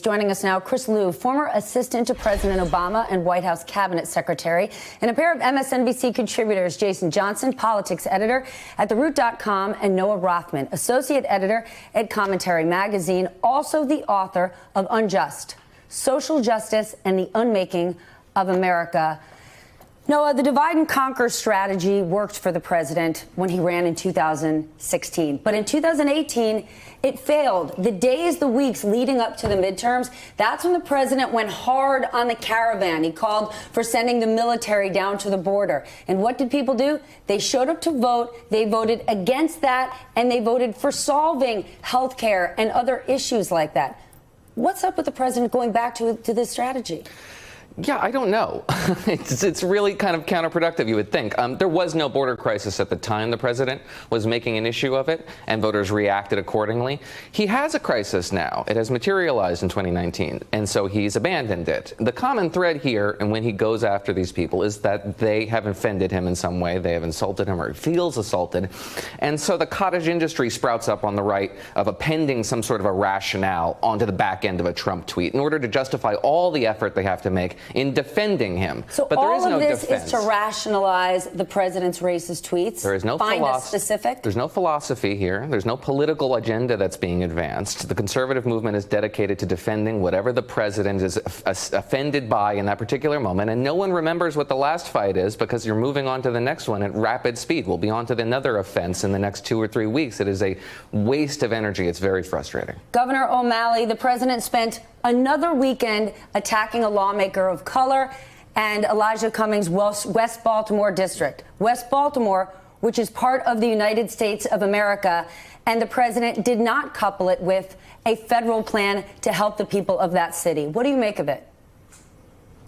Joining us now, Chris Lu, former assistant to President Obama and White House cabinet secretary, and a pair of MSNBC contributors, Jason Johnson, politics editor at TheRoot.com, and Noah Rothman, associate editor at Commentary Magazine, also the author of Unjust: Social Justice and the Unmaking of America. Noah, the divide and conquer strategy worked for the president when he ran in 2016. But in 2018, it failed. The days, the weeks leading up to the midterms, that's when the president went hard on the caravan. He called for sending the military down to the border. And what did people do? They showed up to vote. They voted against that, and they voted for solving health care and other issues like that. What's up with the president going back to this strategy? Yeah, I don't know. It's really kind of counterproductive, you would think. There was no border crisis at the time the president was making an issue of it, and voters reacted accordingly. He has a crisis now. It has materialized in 2019, and so he's abandoned it. The common thread here, and when he goes after these people, is that they have offended him in some way. They have insulted him, or he feels assaulted. And so the cottage industry sprouts up on the right of appending some sort of a rationale onto the back end of a Trump tweet in order to justify all the effort they have to make in defending him. So but there all is no of this defense. is to rationalize the president's racist tweets? There is no Find a specific? There's no philosophy here. There's no political agenda that's being advanced. The conservative movement is dedicated to defending whatever the president is offended by in that particular moment, and no one remembers what the last fight is because you're moving on to the next one at rapid speed. We'll be on to another offense in the next 2 or 3 weeks. It is a waste of energy. It's very frustrating. Governor O'Malley, the president spent another weekend attacking a lawmaker of color and Elijah Cummings' West Baltimore district. West Baltimore, which is part of the United States of America, and the president did not couple it with a federal plan to help the people of that city. What do you make of it?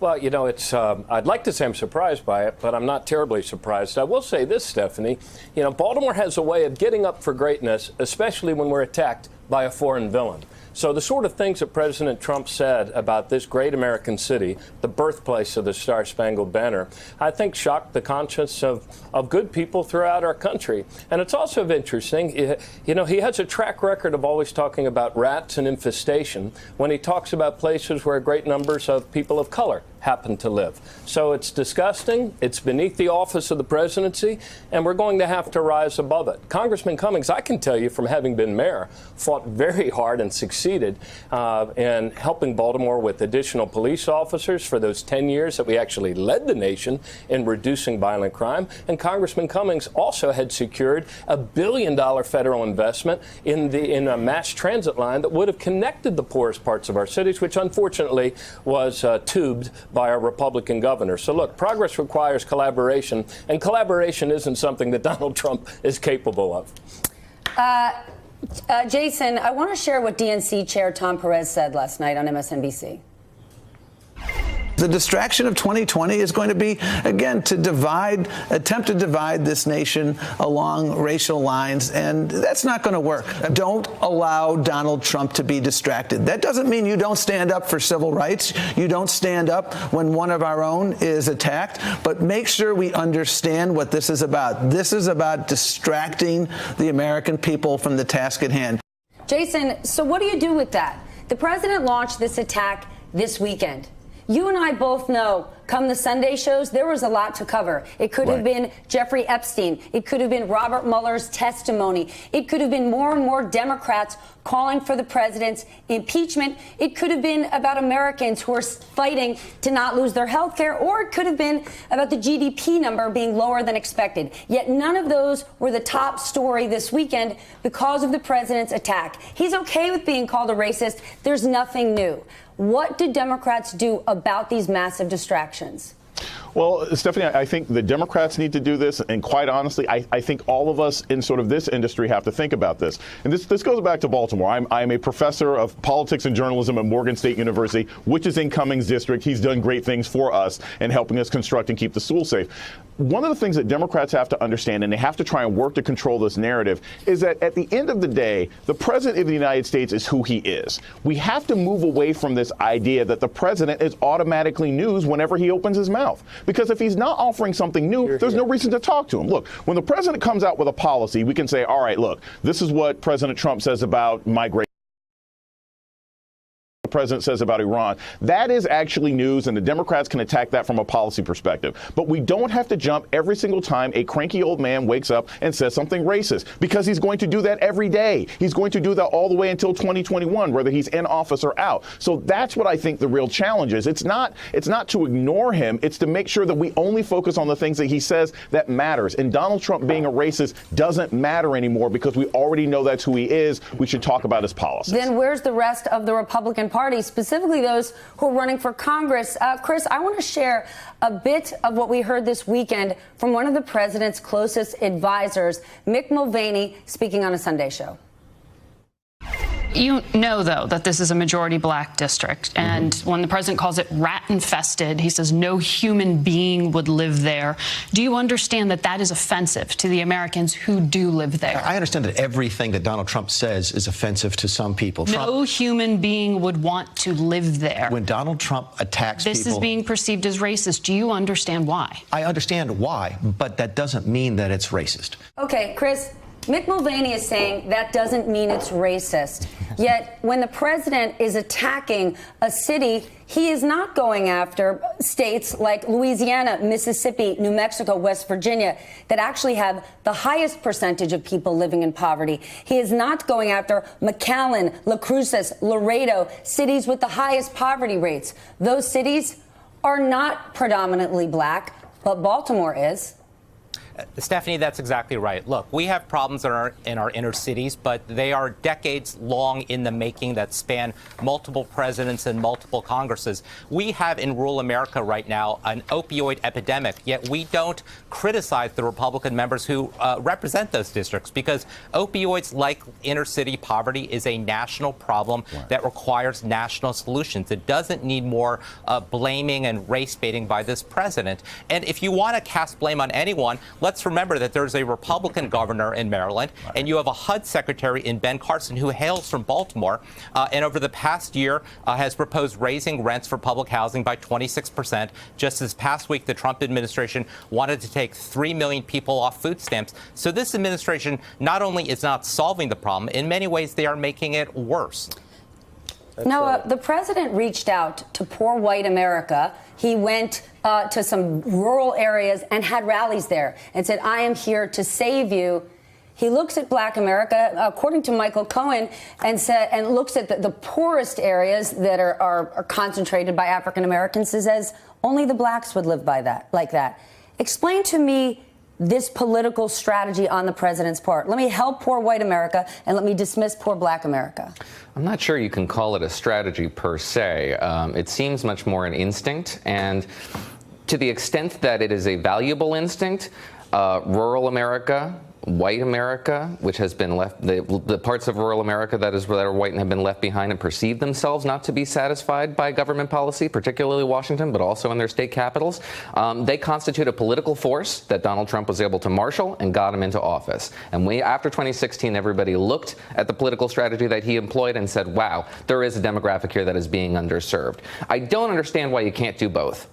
Well, you know, it's I'd like to say I'm surprised by it, but I'm not terribly surprised. I will say this, Stephanie. You know, Baltimore has a way of getting up for greatness, especially when we're attacked by a foreign villain. So the sort of things that President Trump said about this great American city, the birthplace of the Star-Spangled Banner, I think shocked the conscience of good people throughout our country. And it's also interesting, you know, he has a track record of always talking about rats and infestation when he talks about places where great numbers of people of color happen to live. So it's disgusting. It's beneath the office of the presidency, and we're going to have to rise above it. Congressman Cummings, I can tell you from having been mayor, fought very hard and succeeded in helping Baltimore with additional police officers for those 10 years that we actually led the nation in reducing violent crime. And Congressman Cummings also had secured $1 billion federal investment in a mass transit line that would have connected the poorest parts of our cities, which unfortunately was tubed by our Republican governor. So look, progress requires collaboration, and collaboration isn't something that Donald Trump is capable of. Jason, I want to share what DNC Chair Tom Perez said last night on MSNBC. The distraction of 2020 is going to be, again, to attempt to divide this nation along racial lines, and that's not going to work. Don't allow Donald Trump to be distracted. That doesn't mean you don't stand up for civil rights. You don't stand up when one of our own is attacked, but make sure we understand what this is about. This is about distracting the American people from the task at hand. Jason, so what do you do with that? The president launched this attack this weekend. You and I both know, come the Sunday shows, there was a lot to cover. It could have been Jeffrey Epstein. It could have been Robert Mueller's testimony. It could have been more and more Democrats calling for the president's impeachment. It could have been about Americans who are fighting to not lose their health care, or it could have been about the GDP number being lower than expected. Yet none of those were the top story this weekend because of the president's attack. He's okay with being called a racist. There's nothing new. What do Democrats do about these massive distractions? Well, Stephanie, I think the Democrats need to do this. And quite honestly, I think all of us in sort of this industry have to think about this. And this goes back to Baltimore. I'm a professor of politics and journalism at Morgan State University, which is in Cummings' district. He's done great things for us and helping us construct and keep the school safe. One of the things that Democrats have to understand, and they have to try and work to control this narrative, is that at the end of the day, the president of the United States is who he is. We have to move away from this idea that the president is automatically news whenever he opens his mouth. Because if he's not offering something new, there's no reason to talk to him. Look, when the president comes out with a policy, we can say, all right, look, this is what President Trump says about migration. president says about Iran, that is actually news, and the Democrats can attack that from a policy perspective. But we don't have to jump every single time a cranky old man wakes up and says something racist, because he's going to do that every day. He's going to do that all the way until 2021, whether he's in office or out. So that's what I think the real challenge is. It's not to ignore him. It's to make sure that we only focus on the things that he says that matters. And Donald Trump being a racist doesn't matter anymore, because we already know that's who he is. We should talk about his policies. Then where's the rest of the Republican Party, specifically those who are running for Congress? Chris, I want to share a bit of what we heard this weekend from one of the president's closest advisors, Mick Mulvaney, speaking on a Sunday show. You know, though, that this is a majority black district. And when the president calls it rat infested, he says no human being would live there. Do you understand that that is offensive to the Americans who do live there? I understand that everything that Donald Trump says is offensive to some people. No human being would want to live there. When Donald Trump attacks people, this is being perceived as racist. Do you understand why? I understand why, but that doesn't mean that it's racist. Okay, Chris. Mick Mulvaney is saying that doesn't mean it's racist. Yet when the president is attacking a city, he is not going after states like Louisiana, Mississippi, New Mexico, West Virginia that actually have the highest percentage of people living in poverty. He is not going after McAllen, La Cruces, Laredo, cities with the highest poverty rates. Those cities are not predominantly black, but Baltimore is. Stephanie, that's exactly right. Look, we have problems in our inner cities, but they are decades long in the making that span multiple presidents and multiple Congresses. We have in rural America right now an opioid epidemic, yet we don't criticize the Republican members who represent those districts, because opioids, like inner city poverty, is a national problem that requires national solutions. It doesn't need more blaming and race baiting by this president. And if you want to cast blame on anyone, let's remember that there's a Republican governor in Maryland, and you have a HUD secretary in Ben Carson who hails from Baltimore, and over the past year has proposed raising rents for public housing by 26%. Just this past week, the Trump administration wanted to take 3 million people off food stamps. So this administration not only is not solving the problem, in many ways they are making it worse. Noah, the president reached out to poor white America. He went to some rural areas and had rallies there and said, I am here to save you. He looks at black America, according to Michael Cohen, and looks at the poorest areas that are concentrated by African Americans and says only the blacks would live like that. Explain to me this political strategy on the president's part. Let me help poor white America and let me dismiss poor black America. I'm not sure you can call it a strategy per se. It seems much more an instinct, and to the extent that it is a valuable instinct, rural America, white America, which has been left, the parts of rural America that are white and have been left behind and perceive themselves not to be satisfied by government policy, particularly Washington, but also in their state capitals, they constitute a political force that Donald Trump was able to marshal and got him into office. And after 2016, everybody looked at the political strategy that he employed and said, wow, there is a demographic here that is being underserved. I don't understand why you can't do both.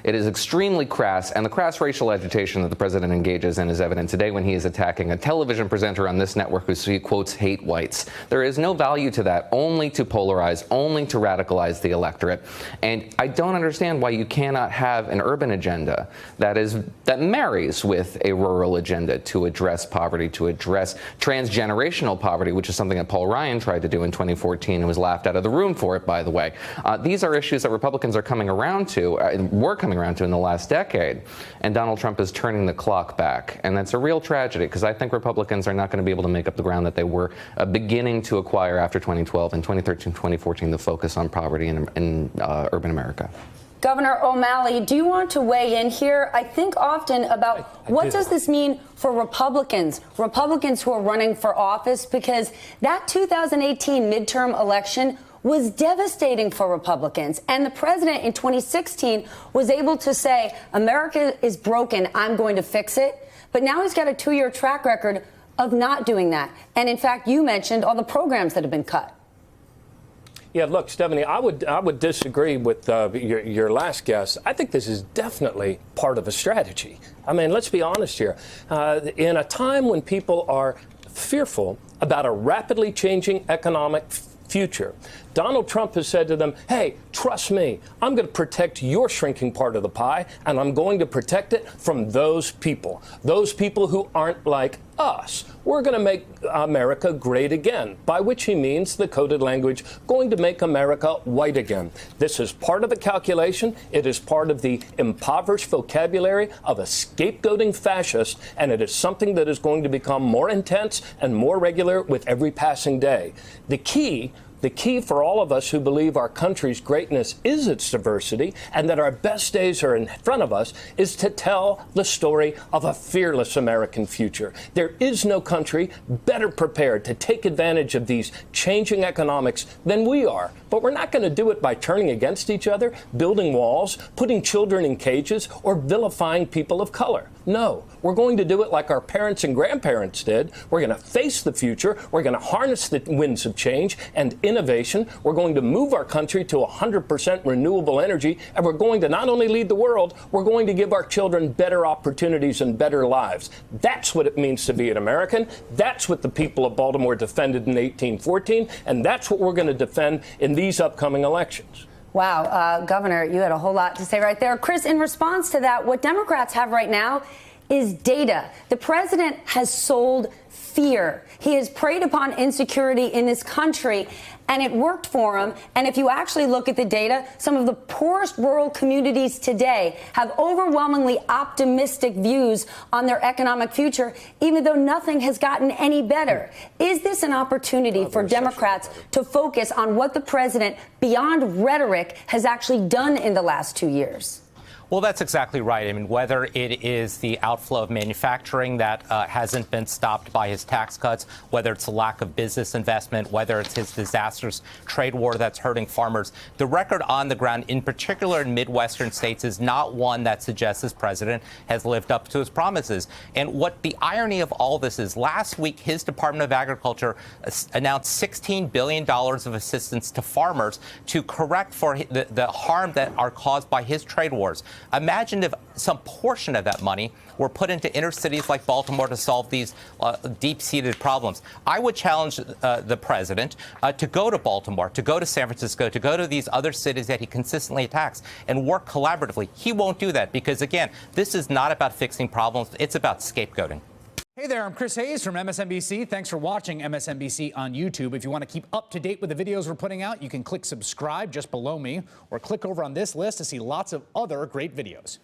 It is extremely crass, and the crass racial agitation that the president engages in is evident today when he is attacking a television presenter on this network who, he quotes, hate whites. There is no value to that, only to polarize, only to radicalize the electorate. And I don't understand why you cannot have an urban agenda that marries with a rural agenda to address poverty, to address transgenerational poverty, which is something that Paul Ryan tried to do in 2014 and was laughed out of the room for it, by the way. These are issues that Republicans are coming around to, were coming around to in the last decade, and Donald Trump is turning the clock back, and that's a real tragedy, because I think Republicans are not going to be able to make up the ground that they were beginning to acquire after 2012 and 2013, 2014, the focus on poverty in urban America. Governor O'Malley, do you want to weigh in here? I think often about what does this mean for Republicans who are running for office, because that 2018 midterm election was devastating for Republicans. And the president in 2016 was able to say, America is broken, I'm going to fix it. But now he's got a 2-year track record of not doing that. And in fact, you mentioned all the programs that have been cut. Yeah, look, Stephanie, I would disagree with your last guess. I think this is definitely part of a strategy. I mean, let's be honest here. In a time when people are fearful about a rapidly changing economic future, Donald Trump has said to them, hey, trust me, I'm going to protect your shrinking part of the pie, and I'm going to protect it from those people who aren't like us. We're going to make America great again, by which he means the coded language, going to make America white again. This is part of the calculation. It is part of the impoverished vocabulary of a scapegoating fascist, and it is something that is going to become more intense and more regular with every passing day. The key for all of us who believe our country's greatness is its diversity and that our best days are in front of us is to tell the story of a fearless American future. There is no country better prepared to take advantage of these changing economics than we are. But we're not going to do it by turning against each other, building walls, putting children in cages, or vilifying people of color. No, we're going to do it like our parents and grandparents did. We're going to face the future. We're going to harness the winds of change and innovation. We're going to move our country to 100% renewable energy. And we're going to not only lead the world, we're going to give our children better opportunities and better lives. That's what it means to be an American. That's what the people of Baltimore defended in 1814. And that's what we're going to defend in these upcoming elections. Wow, Governor, you had a whole lot to say right there. Chris, in response to that, what Democrats have right now is data. The president has sold fear. He has preyed upon insecurity in this country, and it worked for him. And if you actually look at the data, some of the poorest rural communities today have overwhelmingly optimistic views on their economic future, even though nothing has gotten any better. Is this an opportunity for Democrats to focus on what the president, beyond rhetoric, has actually done in the last 2 years? Well, that's exactly right. I mean, whether it is the outflow of manufacturing that hasn't been stopped by his tax cuts, whether it's a lack of business investment, whether it's his disastrous trade war that's hurting farmers, the record on the ground, in particular in Midwestern states, is not one that suggests this president has lived up to his promises. And what the irony of all this is, last week, his Department of Agriculture announced $16 billion of assistance to farmers to correct for the harm that are caused by his trade wars. Imagine if some portion of that money were put into inner cities like Baltimore to solve these deep-seated problems. I would challenge the president to go to Baltimore, to go to San Francisco, to go to these other cities that he consistently attacks and work collaboratively. He won't do that because, again, this is not about fixing problems. It's about scapegoating. Hey there, I'm Chris Hayes from MSNBC. Thanks for watching MSNBC on YouTube. If you want to keep up to date with the videos we're putting out, you can click subscribe just below me or click over on this list to see lots of other great videos.